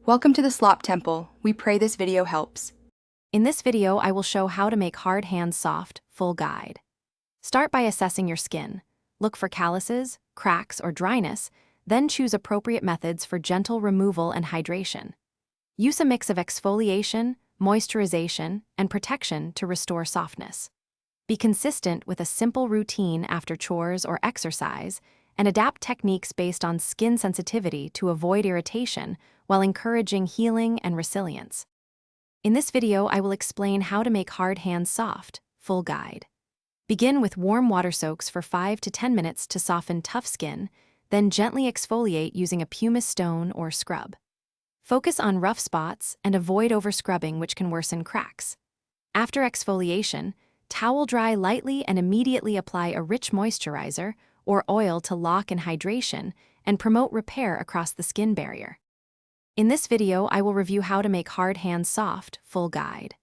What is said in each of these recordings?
Welcome to the Slop Temple. We pray this video helps. In this video, I will show how to make hard hands soft, full guide. Start by assessing your skin. Look for calluses, cracks, or dryness, then choose appropriate methods for gentle removal and hydration. Use a mix of exfoliation, moisturization, and protection to restore softness. Be consistent with a simple routine after chores or exercise, and adapt techniques based on skin sensitivity to avoid irritation while encouraging healing and resilience. In this video, I will explain how to make hard hands soft, full guide. Begin with warm water soaks for 5 to 10 minutes to soften tough skin, then gently exfoliate using a pumice stone or scrub. Focus on rough spots and avoid overscrubbing, which can worsen cracks. After exfoliation, towel dry lightly and immediately apply a rich moisturizer or oil to lock in hydration and promote repair across the skin barrier. In this video, I will review how to make hard hands soft, full guide.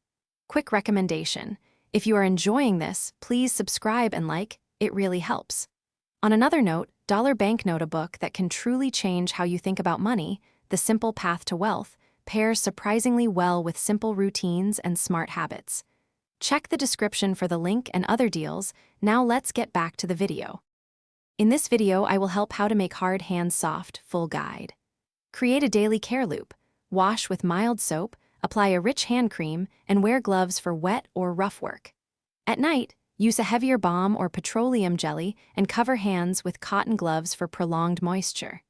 Quick recommendation: if you are enjoying this, please subscribe and like, it really helps. On another note, Dollar Banknote, a book that can truly change how you think about money, The Simple Path to Wealth, pairs surprisingly well with simple routines and smart habits. Check the description for the link and other deals. Now let's get back to the video. In this video, I will help how to make hard hands soft, full guide. Create a daily care loop. Wash with mild soap, apply a rich hand cream, and wear gloves for wet or rough work. At night, use a heavier balm or petroleum jelly and cover hands with cotton gloves for prolonged moisture.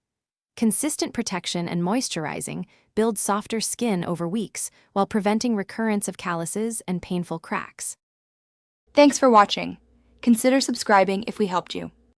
Consistent protection and moisturizing build softer skin over weeks while preventing recurrence of calluses and painful cracks. Thanks for watching. Consider subscribing if we helped you.